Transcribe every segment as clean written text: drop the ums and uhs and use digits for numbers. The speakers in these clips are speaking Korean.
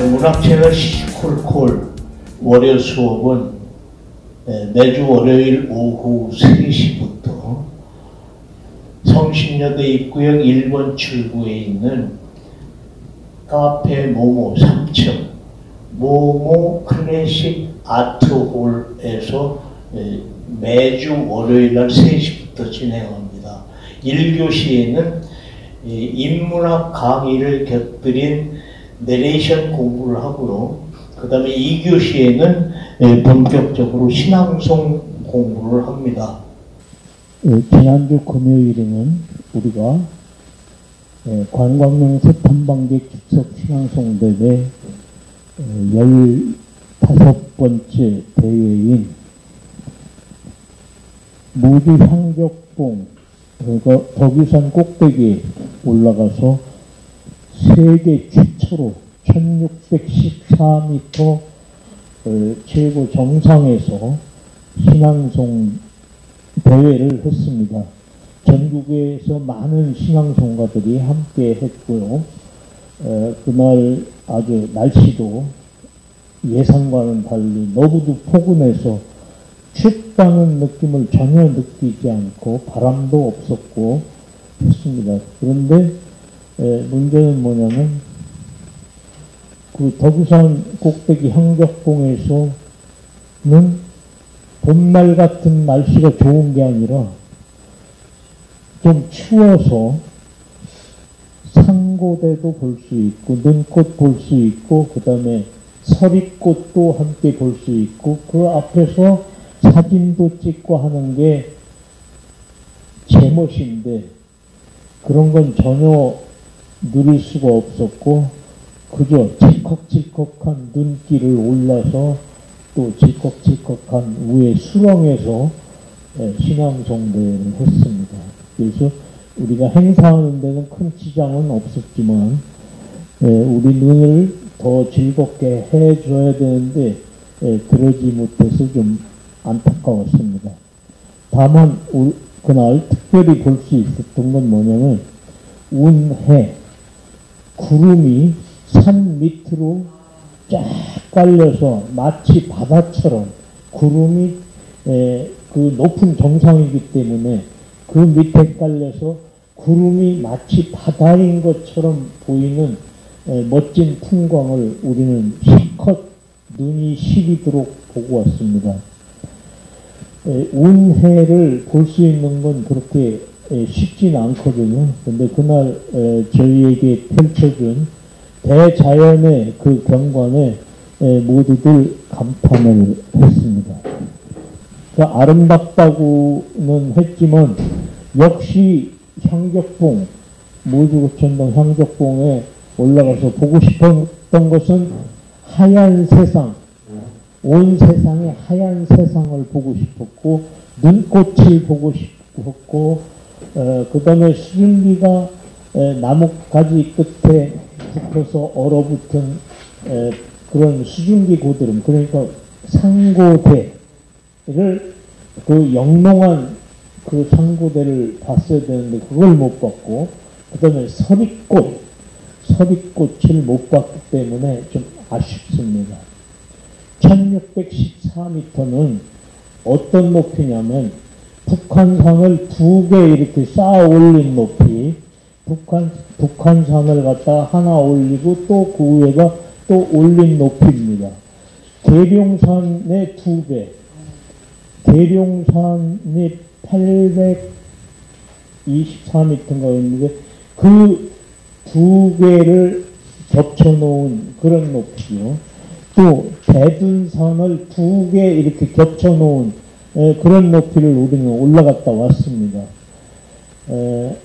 문학채널 시시콜콜 월요 수업은 매주 월요일 오후 3시부터 성신여대 입구역 1번 출구에 있는 카페 모모 3층 모모 클래식 아트홀에서 매주 월요일날 3시부터 진행합니다. 1교시에는 인문학 강의를 곁들인 내레이션 공부를 하고요. 그 다음에 2교시에는 본격적으로 신앙송 공부를 합니다. 지난주 금요일에는 우리가 관광명소 탐방객 즉석 신앙송대회 15번째 대회인 무주 향격봉 그러니까 덕유산 꼭대기에 올라가서 세계 최초로 1614m 최고 정상에서 신앙송 대회를 했습니다. 전국에서 많은 신앙송가들이 함께 했고요. 그날 아주 날씨도 예상과는 달리 너무도 포근해서 춥다는 느낌을 전혀 느끼지 않고 바람도 없었고 했습니다. 그런데 문제는 뭐냐면 그 덕유산 꼭대기 향격봉에서는 봄날 같은 날씨가 좋은 게 아니라 좀 추워서 상고대도 볼 수 있고 눈꽃 볼 수 있고 그 다음에 서리꽃도 함께 볼 수 있고 그 앞에서 사진도 찍고 하는 게 제멋인데 그런 건 전혀 누릴 수가 없었고 그저 질컥질컥한 눈길을 올라서 또 질컥질컥한 위에 수렁에서 신앙송대회를 했습니다. 그래서 우리가 행사하는 데는 큰 지장은 없었지만 우리 눈을 더 즐겁게 해줘야 되는데 그러지 못해서 좀 안타까웠습니다. 다만 그날 특별히 볼 수 있었던 건 뭐냐면 운해 구름이 산 밑으로 쫙 깔려서 마치 바다처럼 구름이 그 높은 정상이기 때문에 그 밑에 깔려서 구름이 마치 바다인 것처럼 보이는 멋진 풍광을 우리는 실컷 눈이 시리도록 보고 왔습니다. 운해를 볼 수 있는 건 그렇게 쉽지는 않거든요. 근데 그날 저희에게 펼쳐준 대자연의 그 경관에 모두들 감탄을 했습니다. 그러니까 아름답다고는 했지만 역시 향격봉, 무주구천동 향격봉에 올라가서 보고 싶었던 것은 하얀 세상, 온 세상의 하얀 세상을 보고 싶었고 눈꽃을 보고 싶었고 그 다음에 수증기가 나뭇가지 끝에 붙어서 얼어붙은 그런 수증기 고드름 그러니까 상고대를 그 영롱한 그 상고대를 봤어야 되는데 그걸 못 봤고 그 다음에 서리꽃을 못 봤기 때문에 좀 아쉽습니다. 1614m는 어떤 높이냐면 북한산을 2개 이렇게 쌓아 올린 높이 북한산을 갖다가 하나 올리고 또 그 위에가 또 올린 높이입니다. 계룡산의 2배 계룡산이 824m인가 있는데 그 2개를 겹쳐놓은 그런 높이요. 또 대둔산을 2개 이렇게 겹쳐놓은 그런 높이를 우리는 올라갔다 왔습니다.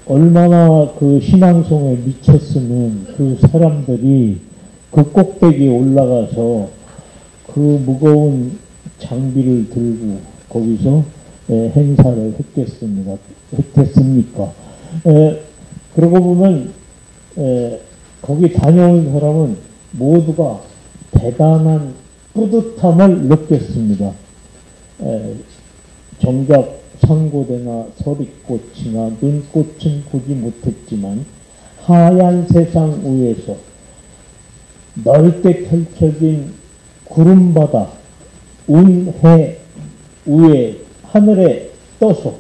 얼마나 그 신앙송에 미쳤으면 그 사람들이 그 꼭대기에 올라가서 그 무거운 장비를 들고 거기서 행사를 했겠습니까? 그러고 보면 거기 다녀온 사람은 모두가 대단한 뿌듯함을 느꼈습니다. 정작 상고대나 서리꽃이나 눈꽃은 보지 못했지만 하얀 세상 위에서 넓게 펼쳐진 구름바다, 운해 위에 하늘에 떠서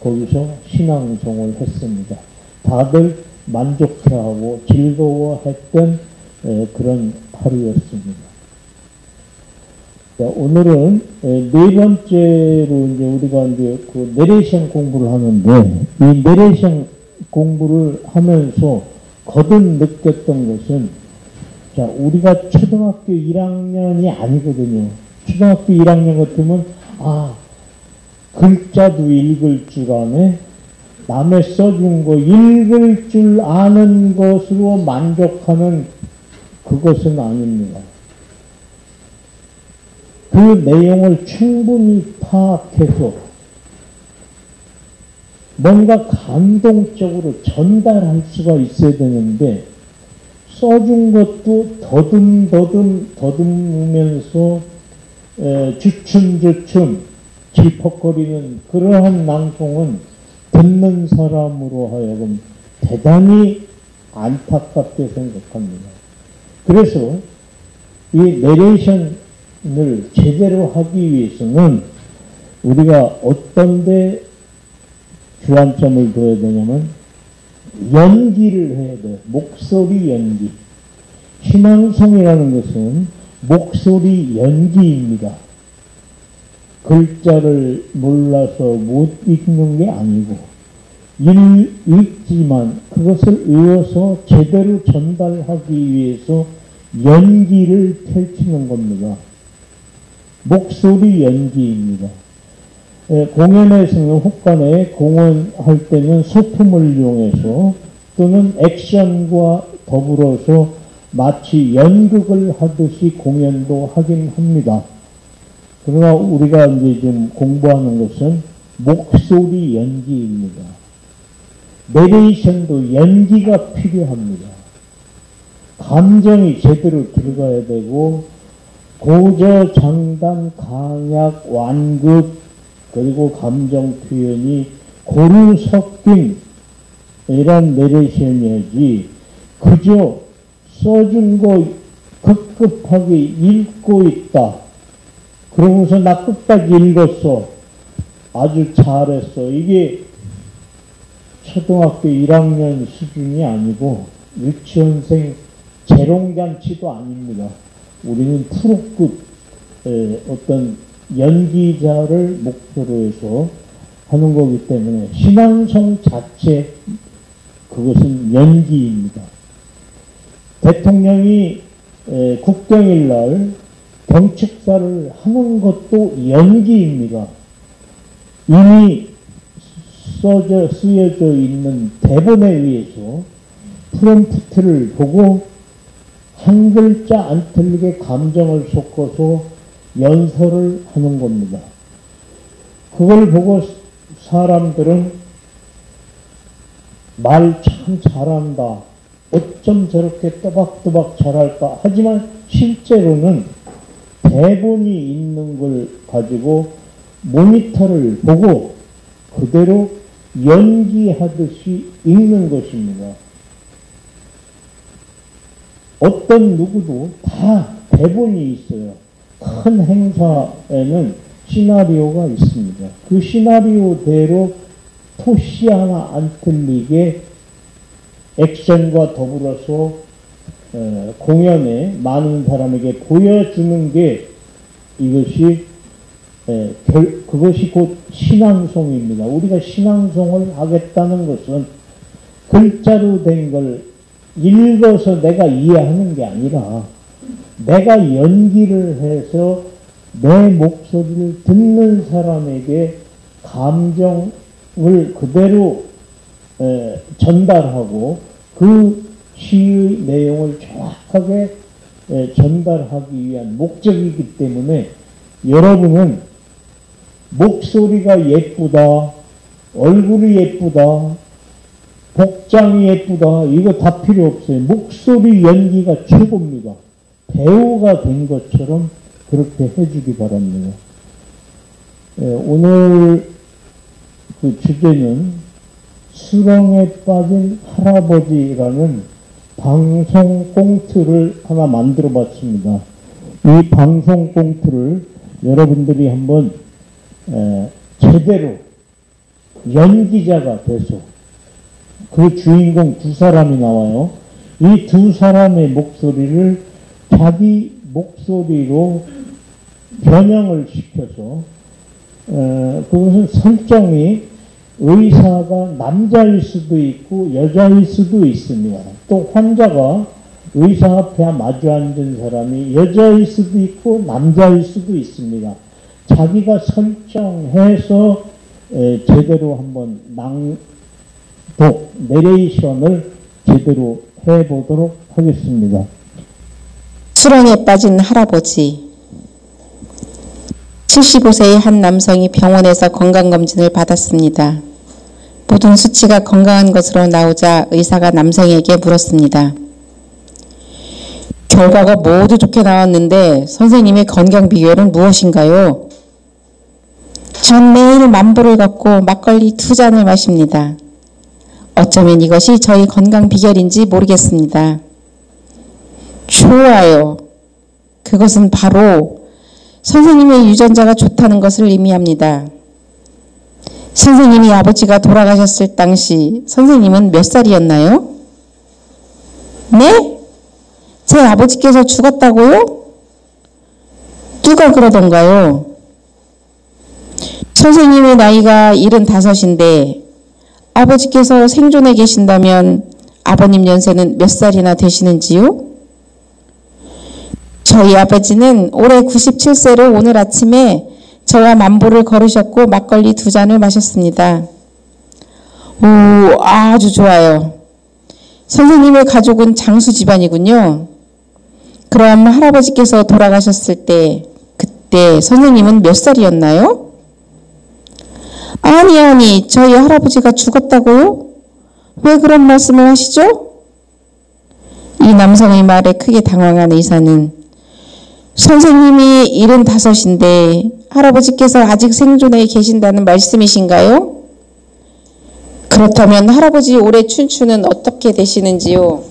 거기서 신앙송을 했습니다. 다들 만족해하고 즐거워했던 그런 하루였습니다. 자, 오늘은 네 번째로 이제 우리가 이제 그 내레이션 공부를 하는데, 이 내레이션 공부를 하면서 거듭 느꼈던 것은, 자, 우리가 초등학교 1학년이 아니거든요. 초등학교 1학년 같으면, 글자도 읽을 줄 아네? 남의 써준 거 읽을 줄 아는 것으로 만족하는 그것은 아닙니다. 그 내용을 충분히 파악해서 뭔가 감동적으로 전달할 수가 있어야 되는데, 써준 것도 더듬으면서 주춤주춤 질퍽거리는 그러한 낭송은 듣는 사람으로 하여금 대단히 안타깝게 생각합니다. 그래서 이 내레이션을 제대로 하기 위해서는 우리가 어떤 데 주안점을 둬야 되냐면 연기를 해야 돼요. 목소리 연기. 신앙송이라는 것은 목소리 연기입니다. 글자를 몰라서 못 읽는 게 아니고 읽지만 그것을 외워서 제대로 전달하기 위해서 연기를 펼치는 겁니다. 목소리 연기입니다. 공연에서는 혹간에 공연할 때는 소품을 이용해서 또는 액션과 더불어서 마치 연극을 하듯이 공연도 하긴 합니다. 그러나 우리가 이제 좀 공부하는 것은 목소리 연기입니다. 내레이션도 연기가 필요합니다. 감정이 제대로 들어가야 되고, 고저, 장단, 강약, 완급, 그리고 감정 표현이 고루 섞인 이런 내레이션이야지, 그저 써준 거 급급하게 읽고 있다. 그러면서 나 끝까지 읽었어. 아주 잘했어. 이게 초등학교 1학년 수준이 아니고 유치원생 재롱잔치도 아닙니다. 우리는 프로급 어떤 연기자를 목표로 해서 하는 거기 때문에 신앙송 자체 그것은 연기입니다. 대통령이 국경일날 경축사를 하는 것도 연기입니다. 이미 쓰여져 있는 대본에 의해서 프롬프트를 보고 한 글자 안 틀리게 감정을 섞어서 연설을 하는 겁니다. 그걸 보고 사람들은 말 참 잘한다. 어쩜 저렇게 또박또박 잘할까. 하지만 실제로는 대본이 있는 걸 가지고 모니터를 보고 그대로 연기하듯이 읽는 것입니다. 어떤 누구도 다 대본이 있어요. 큰 행사에는 시나리오가 있습니다. 그 시나리오대로 토시 하나 안 틀리게 액션과 더불어서 공연에 많은 사람에게 보여주는 게 이것이 그것이 곧 신앙송입니다. 우리가 신앙송을 하겠다는 것은 글자로 된 걸 읽어서 내가 이해하는 게 아니라 내가 연기를 해서 내 목소리를 듣는 사람에게 감정을 그대로 전달하고 그 시의 내용을 정확하게 전달하기 위한 목적이기 때문에 여러분은 목소리가 예쁘다, 얼굴이 예쁘다, 복장이 예쁘다, 이거 다 필요 없어요. 목소리 연기가 최고입니다. 배우가 된 것처럼 그렇게 해주기 바랍니다. 오늘 그 주제는 수렁에 빠진 할아버지라는 방송 꽁트를 하나 만들어 봤습니다. 이 방송 꽁트를 여러분들이 한번 제대로 연기자가 돼서 그 주인공 두 사람이 나와요. 이 두 사람의 목소리를 자기 목소리로 변형을 시켜서 그것은 설정이 의사가 남자일 수도 있고 여자일 수도 있습니다. 또 환자가 의사 앞에 마주 앉은 사람이 여자일 수도 있고 남자일 수도 있습니다. 자기가 설정해서 제대로 한번 낭독, 내레이션을 제대로 해보도록 하겠습니다. 수렁에 빠진 할아버지. 75세의 한 남성이 병원에서 건강검진을 받았습니다. 모든 수치가 건강한 것으로 나오자 의사가 남성에게 물었습니다. 결과가 모두 좋게 나왔는데 선생님의 건강 비결은 무엇인가요? 전 매일 만보를 걷고 막걸리 2잔을 마십니다. 어쩌면 이것이 저희 건강 비결인지 모르겠습니다. 좋아요. 그것은 바로 선생님의 유전자가 좋다는 것을 의미합니다. 선생님이 아버지가 돌아가셨을 당시 선생님은 몇 살이었나요? 네? 제 아버지께서 죽었다고요? 누가 그러던가요? 선생님의 나이가 75인데 아버지께서 생존해 계신다면 아버님 연세는 몇 살이나 되시는지요? 저희 아버지는 올해 97세로 오늘 아침에 저와 만보를 걸으셨고 막걸리 2잔을 마셨습니다. 오, 아주 좋아요. 선생님의 가족은 장수 집안이군요. 그럼 할아버지께서 돌아가셨을 때 그때 선생님은 몇 살이었나요? 아니, 저희 할아버지가 죽었다고요? 왜 그런 말씀을 하시죠? 이 남성의 말에 크게 당황한 의사는 선생님이 75인데 할아버지께서 아직 생존해 계신다는 말씀이신가요? 그렇다면 할아버지 올해 춘추는 어떻게 되시는지요?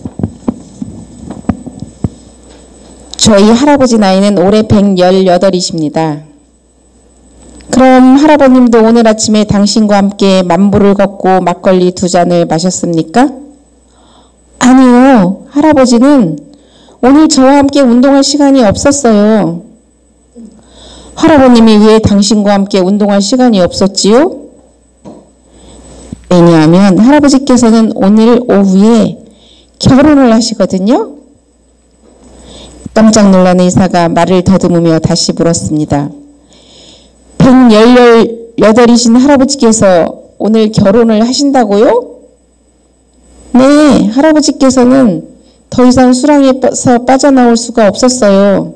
저희 할아버지 나이는 올해 118이십니다. 그럼 할아버님도 오늘 아침에 당신과 함께 만보를 걷고 막걸리 2잔을 마셨습니까? 아니요. 할아버지는 오늘 저와 함께 운동할 시간이 없었어요. 할아버님이 왜 당신과 함께 운동할 시간이 없었지요? 왜냐하면 할아버지께서는 오늘 오후에 결혼을 하시거든요. 깜짝 놀란 의사가 말을 더듬으며 다시 물었습니다. 118이신 할아버지께서 오늘 결혼을 하신다고요? 네, 할아버지께서는 더 이상 수렁에서 빠져나올 수가 없었어요.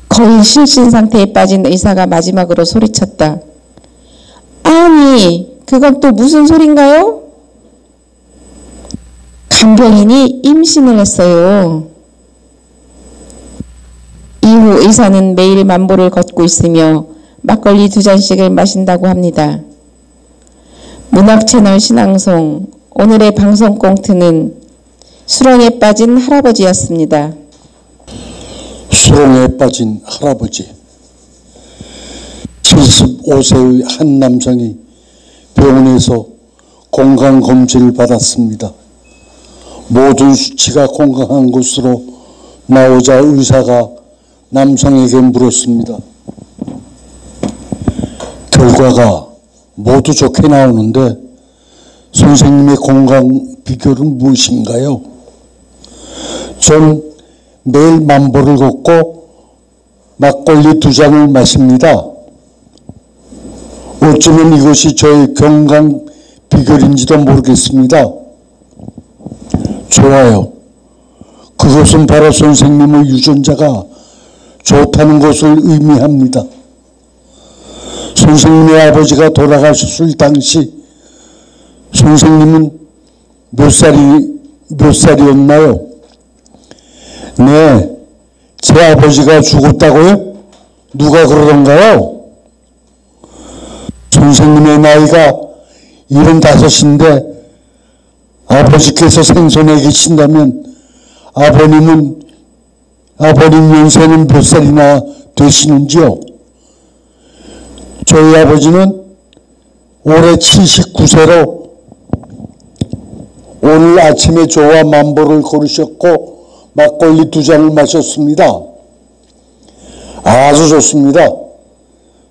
거의 실신 상태에 빠진 의사가 마지막으로 소리쳤다. 아니, 그건 또 무슨 소린가요? 간병인이 임신을 했어요. 이후 의사는 매일 만보를 걷고 있으며 막걸리 2잔씩을 마신다고 합니다. 문학채널 신앙송, 오늘의 방송 꽁트는 수렁에 빠진 할아버지였습니다. 수렁에 빠진 할아버지. 75세의 한 남성이 병원에서 건강검진을 받았습니다. 모든 수치가 건강한 것으로 나오자 의사가 남성에게 물었습니다. 결과가 모두 좋게 나오는데 선생님의 건강 비결은 무엇인가요? 전 매일 만보를 걷고 막걸리 2잔을 마십니다. 어쩌면 이것이 저의 건강 비결인지도 모르겠습니다. 좋아요. 그것은 바로 선생님의 유전자가 좋다는 것을 의미합니다. 선생님의 아버지가 돌아가셨을 당시 선생님은 몇 살이었나요? 네, 제 아버지가 죽었다고요? 누가 그러던가요? 선생님의 나이가 75인데 아버지께서 생존해 계신다면 아버님 연세는 몇 살이나 되시는지요? 저희 아버지는 올해 79세로 오늘 아침에 저와 만보를 걸으셨고 막걸리 2잔을 마셨습니다. 아주 좋습니다.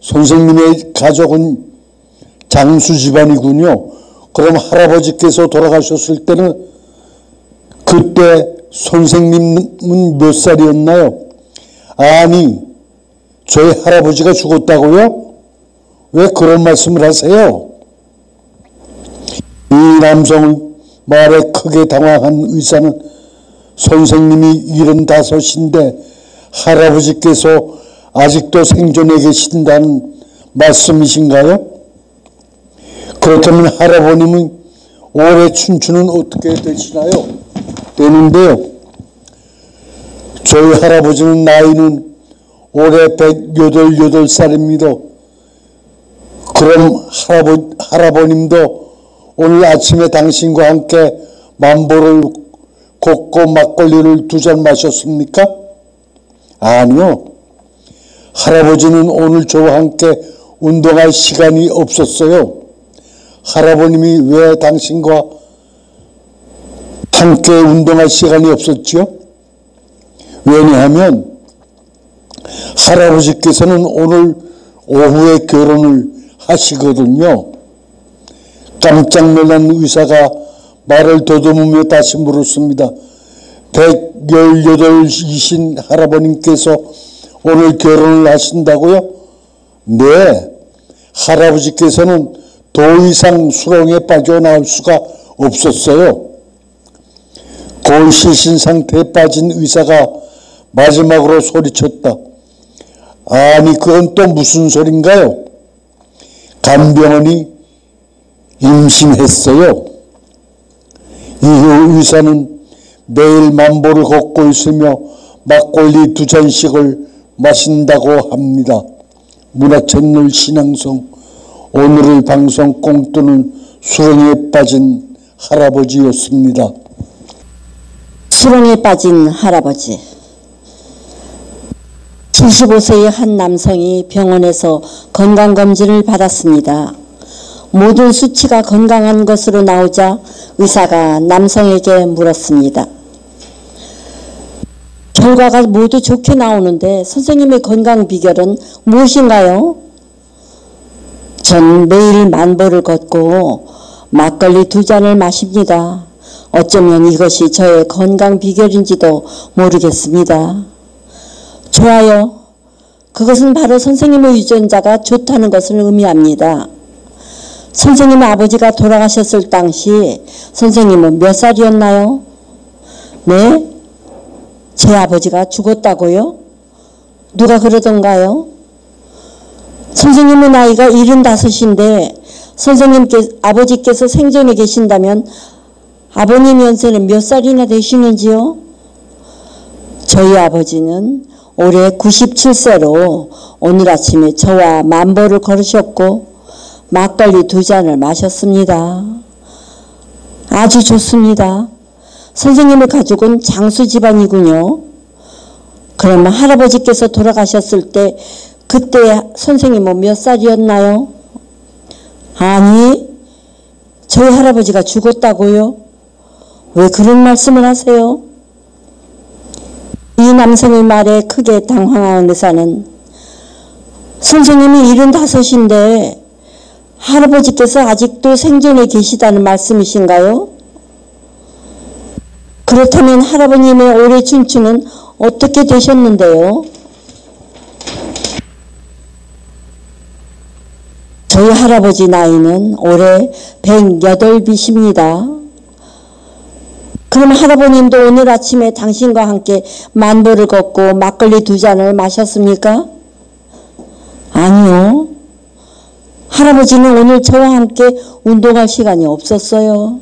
선생님의 가족은 장수 집안이군요. 그럼 할아버지께서 돌아가셨을 때는 그때 선생님은 몇 살이었나요? 아니, 저희 할아버지가 죽었다고요? 왜 그런 말씀을 하세요? 이 남성의 말에 크게 당황한 의사는 선생님이 75인데 할아버지께서 아직도 생존해 계신다는 말씀이신가요? 그렇다면 할아버님은 올해 춘추는 어떻게 되는데요? 저희 할아버지는 나이는 올해 188살입니다. 그럼 할아버님도 오늘 아침에 당신과 함께 만보를 걷고 막걸리를 2잔 마셨습니까? 아니요. 할아버지는 오늘 저와 함께 운동할 시간이 없었어요. 할아버님이 왜 당신과 함께 운동할 시간이 없었지요? 왜냐하면 할아버지께서는 오늘 오후에 결혼을 하시거든요. 깜짝 놀란 의사가 말을 더듬으며 다시 물었습니다. 118이신 할아버님께서 오늘 결혼을 하신다고요? 네. 할아버지께서는 더 이상 수렁에 빠져나올 수가 없었어요. 거의 실신 상태에 빠진 의사가 마지막으로 소리쳤다. 아니, 그건 또 무슨 소린가요? 간병원이 임신했어요. 이후 의사는 매일 만보를 걷고 있으며 막걸리 2잔씩을 마신다고 합니다. 문화채널 신앙송 오늘의 방송 꽁트는 수렁에 빠진 할아버지였습니다. 수렁에 빠진 할아버지. 75세의 한 남성이 병원에서 건강검진을 받았습니다. 모든 수치가 건강한 것으로 나오자 의사가 남성에게 물었습니다. 결과가 모두 좋게 나오는데 선생님의 건강 비결은 무엇인가요? 전 매일 만보를 걷고 막걸리 2잔을 마십니다. 어쩌면 이것이 저의 건강 비결인지도 모르겠습니다. 좋아요. 그것은 바로 선생님의 유전자가 좋다는 것을 의미합니다. 선생님의 아버지가 돌아가셨을 당시 선생님은 몇 살이었나요? 네? 제 아버지가 죽었다고요? 누가 그러던가요? 선생님의 나이가 75인데 아버지께서 생전에 계신다면 아버님 연세는 몇 살이나 되시는지요? 저희 아버지는 올해 97세로 오늘 아침에 저와 만보를 걸으셨고 막걸리 2잔을 마셨습니다. 아주 좋습니다. 선생님의 가족은 장수 집안이군요. 그러면 할아버지께서 돌아가셨을 때 그때 선생님은 몇 살이었나요? 아니, 저희 할아버지가 죽었다고요? 왜 그런 말씀을 하세요? 이 남성의 말에 크게 당황한 의사는 선생님이 75인데 할아버지께서 아직도 생존해 계시다는 말씀이신가요? 그렇다면 할아버님의 올해 춘추는 어떻게 되셨는데요? 저희 할아버지 나이는 올해 108이십니다. 그럼 할아버님도 오늘 아침에 당신과 함께 만보를 걷고 막걸리 2잔을 마셨습니까? 아니요. 할아버지는 오늘 저와 함께 운동할 시간이 없었어요.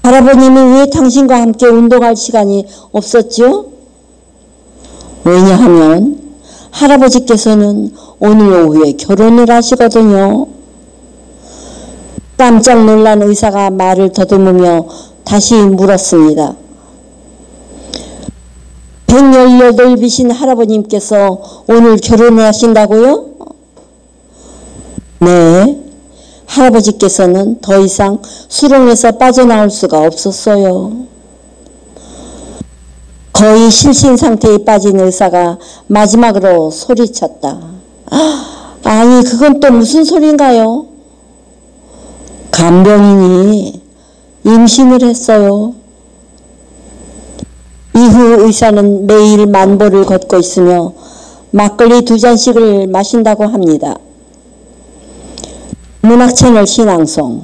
할아버님은 왜 당신과 함께 운동할 시간이 없었죠? 왜냐하면 할아버지께서는 오늘 오후에 결혼을 하시거든요. 깜짝 놀란 의사가 말을 더듬으며 다시 물었습니다. 118이신 할아버님께서 오늘 결혼을 하신다고요? 네. 할아버지께서는 더 이상 수렁에서 빠져나올 수가 없었어요. 거의 실신 상태에 빠진 의사가 마지막으로 소리쳤다. 아니, 그건 또 무슨 소린가요? 간병인이 임신을 했어요. 이후 의사는 매일 만보를 걷고 있으며 막걸리 2잔씩을 마신다고 합니다. 문학채널 신앙송.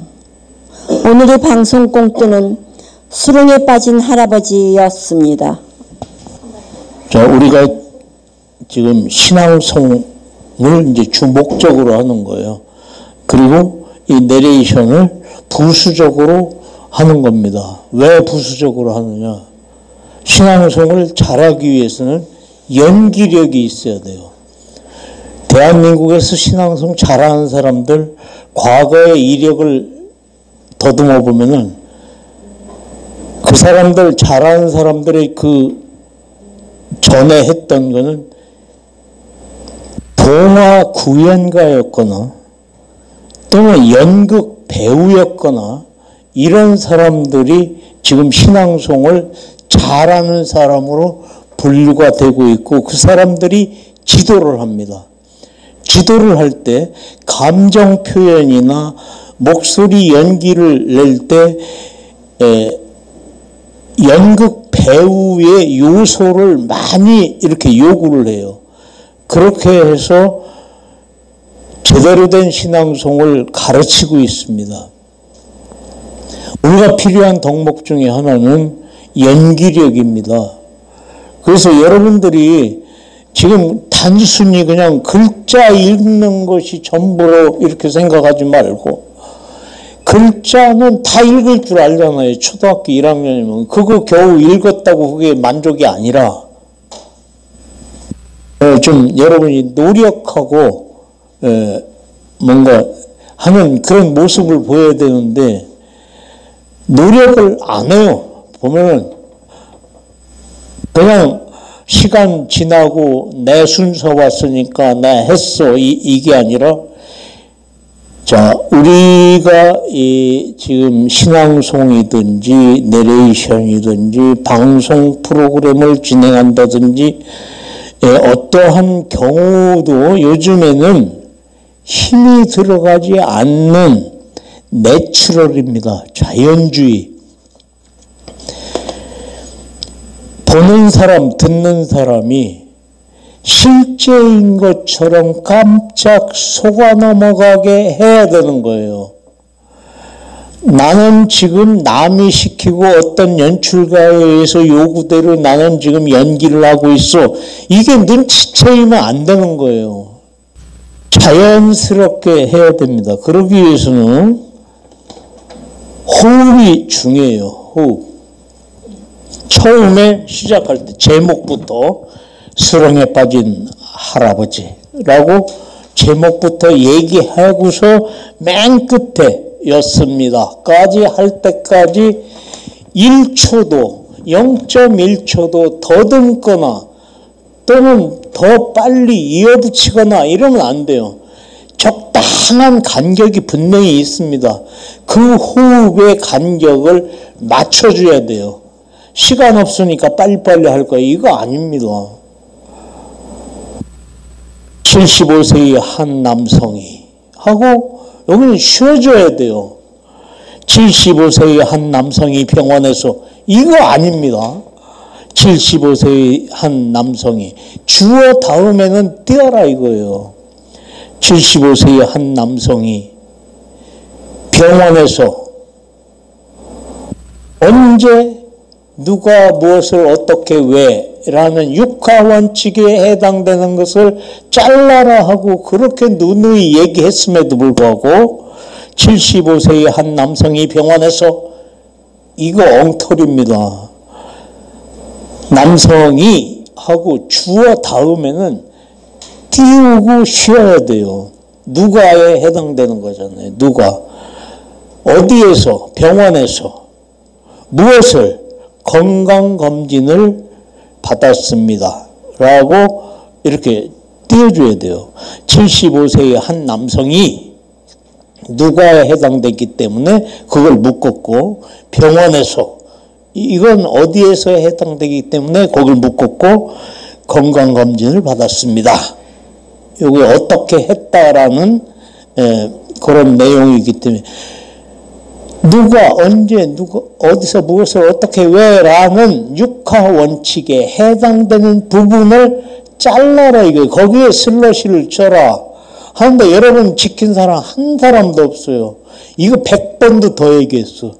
오늘의 방송 꽁트는 수렁에 빠진 할아버지였습니다. 자, 우리가 지금 신앙송을 이제 주 목적으로 하는 거예요. 그리고 이 내레이션을 부수적으로 하는 겁니다. 왜 부수적으로 하느냐? 신앙송을 잘하기 위해서는 연기력이 있어야 돼요. 대한민국에서 신앙송 잘하는 사람들 과거의 이력을 더듬어 보면은 그 사람들 잘하는 사람들의 그 전에 했던 거는 동화 구연가였거나 또는 연극 배우였거나 이런 사람들이 지금 신앙송을 잘하는 사람으로 분류가 되고 있고 그 사람들이 지도를 합니다. 지도를 할 때 감정 표현이나 목소리 연기를 낼 때 연극 배우의 요소를 많이 이렇게 요구를 해요. 그렇게 해서 제대로 된 신앙송을 가르치고 있습니다. 우리가 필요한 덕목 중에 하나는 연기력입니다. 그래서 여러분들이 지금 단순히 그냥 글자 읽는 것이 전부로 이렇게 생각하지 말고 글자는 다 읽을 줄 알잖아요. 초등학교 1학년이면. 그거 겨우 읽었다고 그게 만족이 아니라 좀 여러분이 노력하고 뭔가 하는 그런 모습을 보여야 되는데 노력을 안 해요. 보면은 그냥 시간 지나고 내 순서 왔으니까 나 했어 이게 아니라 자 우리가 지금 신앙송이든지 내레이션이든지 방송 프로그램을 진행한다든지 어떠한 경우도 요즘에는 힘이 들어가지 않는 내추럴입니다. 자연주의. 보는 사람, 듣는 사람이 실제인 것처럼 깜짝 속아 넘어가게 해야 되는 거예요. 나는 지금 남이 시키고 어떤 연출가에 의해서 요구대로 나는 지금 연기를 하고 있어. 이게 눈치채이면 안 되는 거예요. 자연스럽게 해야 됩니다. 그러기 위해서는 호흡이 중요해요. 호흡. 처음에 시작할 때 제목부터 수렁에 빠진 할아버지라고 제목부터 얘기하고서 맨 끝에 였습니다. 까지 할 때까지 1초도 0.1초도 더듬거나 또는 더 빨리 이어붙이거나 이러면 안 돼요. 적당한 간격이 분명히 있습니다. 그 호흡의 간격을 맞춰줘야 돼요. 시간 없으니까 빨리빨리 할 거예요. 이거 아닙니다. 75세의 한 남성이 하고 여기는 쉬어줘야 돼요. 75세의 한 남성이 병원에서 이거 아닙니다. 75세의 한 남성이 주어 다음에는 띄어라 이거예요. 75세의 한 남성이 병원에서 언제 누가 무엇을 어떻게 왜 라는 육하원칙에 해당되는 것을 잘라라 하고 그렇게 누누이 얘기했음에도 불구하고 75세의 한 남성이 병원에서 이거 엉터리입니다. 남성이 하고 주어 다음에는 띄우고 쉬어야 돼요. 누가에 해당되는 거잖아요. 누가. 어디에서, 병원에서 무엇을? 건강검진을 받았습니다. 라고 이렇게 띄워줘야 돼요. 75세의 한 남성이 누가에 해당되기 때문에 그걸 묶었고, 병원에서, 이건 어디에서 해당되기 때문에 그걸 묶었고, 건강검진을 받았습니다. 여기 어떻게 했다라는 그런 내용이기 때문에 누가 언제 누가 어디서 무엇을 어떻게 왜 라는 육하 원칙에 해당되는 부분을 잘라라 이거예요. 거기에 슬러시를 쳐라 하는데 여러분 지킨 사람 한 사람도 없어요. 이거 100번도 더 얘기했어.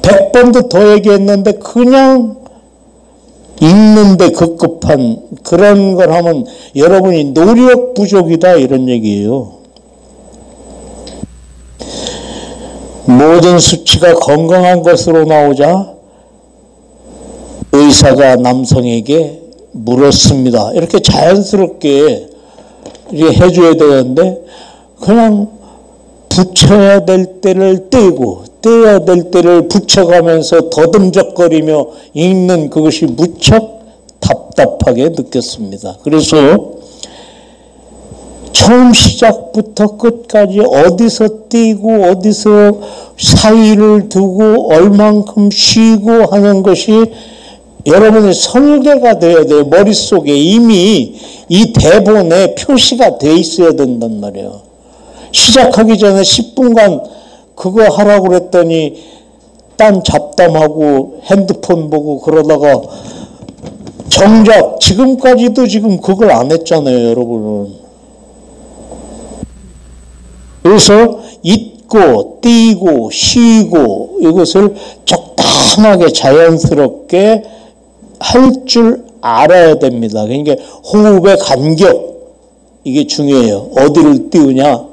100번도 더 얘기했는데 그냥 읽는데 급급한 그런 걸 하면 여러분이 노력 부족이다 이런 얘기예요. 모든 수치가 건강한 것으로 나오자 의사가 남성에게 물었습니다. 이렇게 자연스럽게 이렇게 해줘야 되는데 그냥 붙여야 될 때를 떼고 떼야 될 때를 붙여가면서 더듬적거리며 읽는 그것이 무척 답답하게 느꼈습니다. 그래서 처음 시작부터 끝까지 어디서 띄고 어디서 사이를 두고 얼만큼 쉬고 하는 것이 여러분의 설계가 되어야 돼요. 머릿속에 이미 이 대본에 표시가 돼 있어야 된단 말이에요. 시작하기 전에 10분간 그거 하라고 그랬더니 딴 잡담하고 핸드폰 보고 그러다가 정작 지금까지도 지금 그걸 안 했잖아요, 여러분은. 그래서 잊고 띄고 쉬고 이것을 적당하게 자연스럽게 할 줄 알아야 됩니다. 그러니까 호흡의 간격 이게 중요해요. 어디를 띄우냐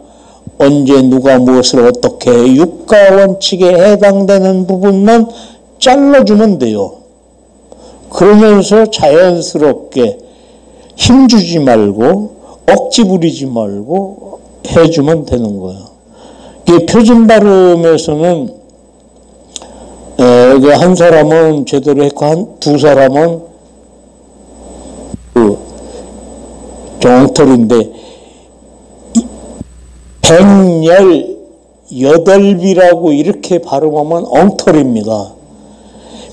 언제 누가 무엇을 어떻게 육가 원칙에 해당되는 부분만 잘라주면 돼요. 그러면서 자연스럽게 힘주지 말고 억지 부리지 말고 해주면 되는 거예요. 이게 표준 발음에서는 한 사람은 제대로 했고 두 사람은 엉터리인데 118비라고 이렇게 발음하면 엉터리입니다.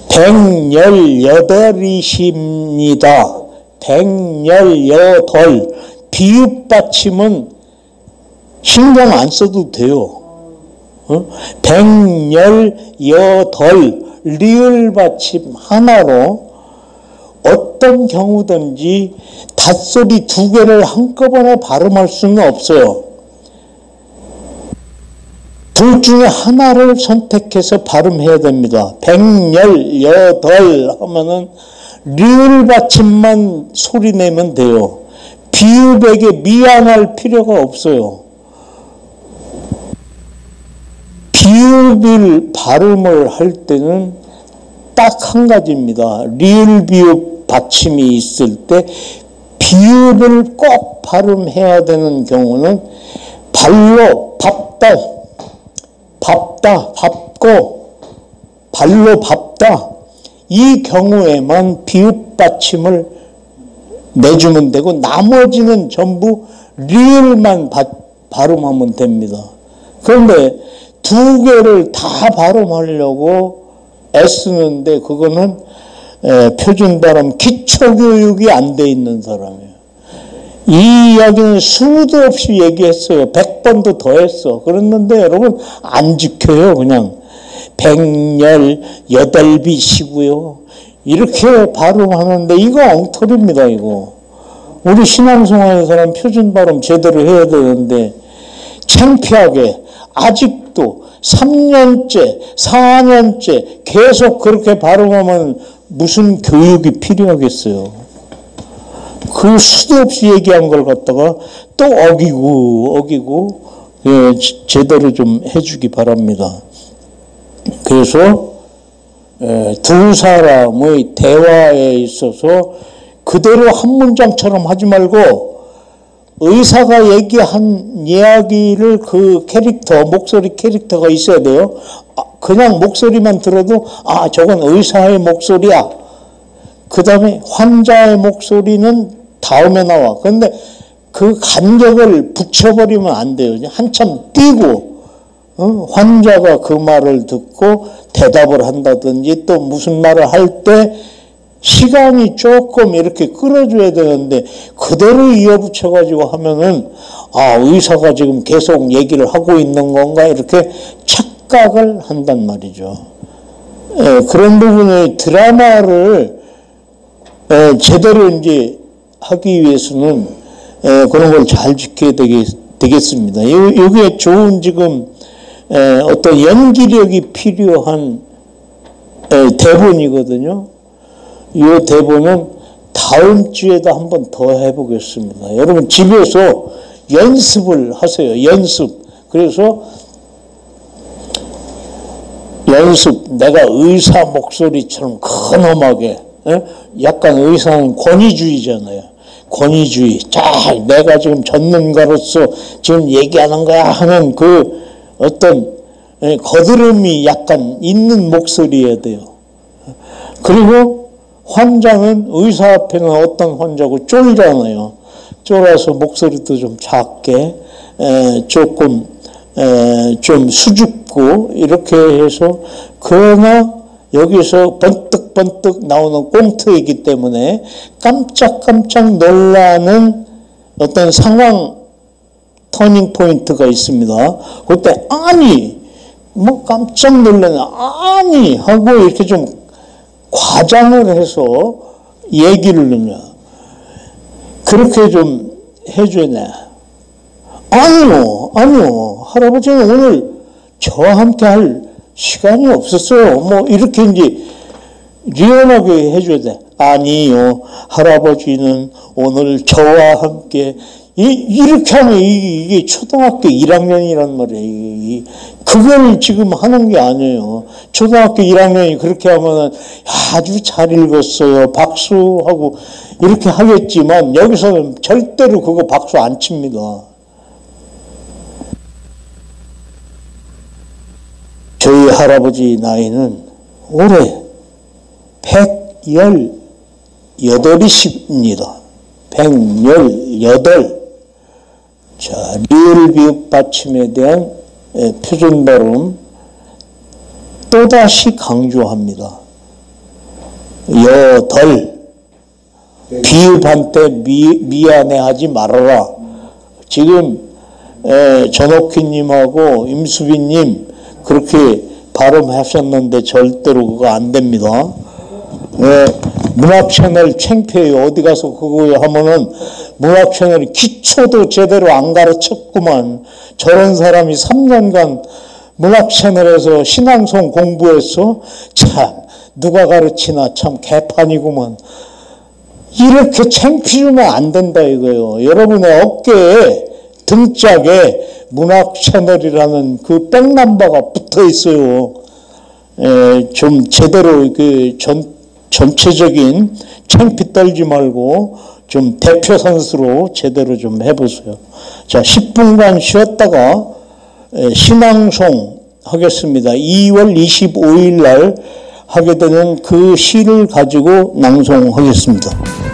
118이십니다. 118 비읍 받침은 신경 안 써도 돼요. 118 리을 받침 하나로 어떤 경우든지 닷소리 두 개를 한꺼번에 발음할 수는 없어요. 둘 중에 하나를 선택해서 발음해야 됩니다. 118 하면은 리을 받침만 소리 내면 돼요. 비읍에게 미안할 필요가 없어요. 비읍을 발음을 할 때는 딱 한 가지입니다. 리을 비읍 받침이 있을 때 비읍을 꼭 발음해야 되는 경우는 발로 밟다, 밟고, 발로 밟다 이 경우에만 비읍 받침을 내주면 되고 나머지는 전부 리을만 발음하면 됩니다. 그런데 두 개를 다 발음하려고 애쓰는데 그거는 표준 발음 기초교육이 안 돼 있는 사람이에요. 이 이야기는 수도 없이 얘기했어요. 100번도 더 했어. 그랬는데 여러분 안 지켜요. 그냥 118비시고요. 이렇게 발음하는데 이거 엉터리입니다. 이거. 우리 신앙생활하는 사람 표준 발음 제대로 해야 되는데 창피하게 아직도 3년째, 4년째 계속 그렇게 발음하면 무슨 교육이 필요하겠어요. 그 수도 없이 얘기한 걸 갖다가 또 어기고 제대로 좀 해주기 바랍니다. 그래서 두 사람의 대화에 있어서 그대로 한 문장처럼 하지 말고 의사가 얘기한 이야기를 그 캐릭터, 목소리 캐릭터가 있어야 돼요. 그냥 목소리만 들어도 저건 의사의 목소리야. 그 다음에 환자의 목소리는 다음에 나와. 그런데 그 간격을 붙여버리면 안 돼요. 한참 띄고 환자가 그 말을 듣고 대답을 한다든지 또 무슨 말을 할 때 시간이 조금 이렇게 끌어줘야 되는데 그대로 이어붙여가지고 하면은 의사가 지금 계속 얘기를 하고 있는 건가 이렇게 착각을 한단 말이죠. 그런 부분에 드라마를 제대로 이제 하기 위해서는 그런 걸 잘 지켜야 되겠습니다. 여기에 좋은 지금 어떤 연기력이 필요한 대본이거든요. 이 대본은 다음 주에도 한 번 더 해보겠습니다. 여러분 집에서 연습을 하세요. 연습. 그래서 내가 의사 목소리처럼 근엄하게, 약간 의사는 권위주의잖아요. 권위주의. 내가 지금 전문가로서 지금 얘기하는 거야 하는 그 어떤 거드름이 약간 있는 목소리여야 돼요. 그리고 환자는 의사 앞에는 어떤 환자고 쫄잖아요. 쫄아서 목소리도 좀 작게 조금 좀 수줍고 이렇게 해서 그러나 여기서 번뜩번뜩 나오는 꽁트이기 때문에 깜짝깜짝 놀라는 어떤 상황 터닝 포인트가 있습니다. 그때 깜짝 놀라네 하고 이렇게 좀 과장을 해서 얘기를 넣냐. 그렇게 좀 해줘야 돼. 아니요. 할아버지는 오늘 저와 함께 할 시간이 없었어요. 이렇게 이제 리얼하게 해줘야 돼. 아니요. 할아버지는 오늘 저와 함께 이렇게 하면 이게 초등학교 1학년이란 말이에요. 그걸 지금 하는 게 아니에요. 초등학교 1학년이 그렇게 하면 아주 잘 읽었어요. 박수하고 이렇게 하겠지만 여기서는 절대로 그거 박수 안 칩니다. 저희 할아버지 나이는 올해 118이십니다. 118. 자, 리을 비읍 받침에 대한 표준 발음 또다시 강조합니다. 여덜. 비읍한테 미안해하지 말아라. 지금 전옥희님하고 임수빈님 그렇게 발음하셨는데 절대로 그거 안 됩니다. 문학 채널 창피해요. 어디 가서 그거 하면은 문학 채널이 기초도 제대로 안 가르쳤구만. 저런 사람이 3년간 문학 채널에서 신앙송 공부했어? 참 누가 가르치나 참 개판이구만. 이렇게 창피 주면 안 된다 이거예요. 여러분의 어깨에 등짝에 문학 채널이라는 그 백넘버가 붙어 있어요. 좀 제대로 그 전체적인 창피 떨지 말고 좀 대표 선수로 제대로 좀 해보세요. 자, 10분간 쉬었다가 신앙송 하겠습니다. 2월 25일 날 하게 되는 그 시를 가지고 낭송하겠습니다.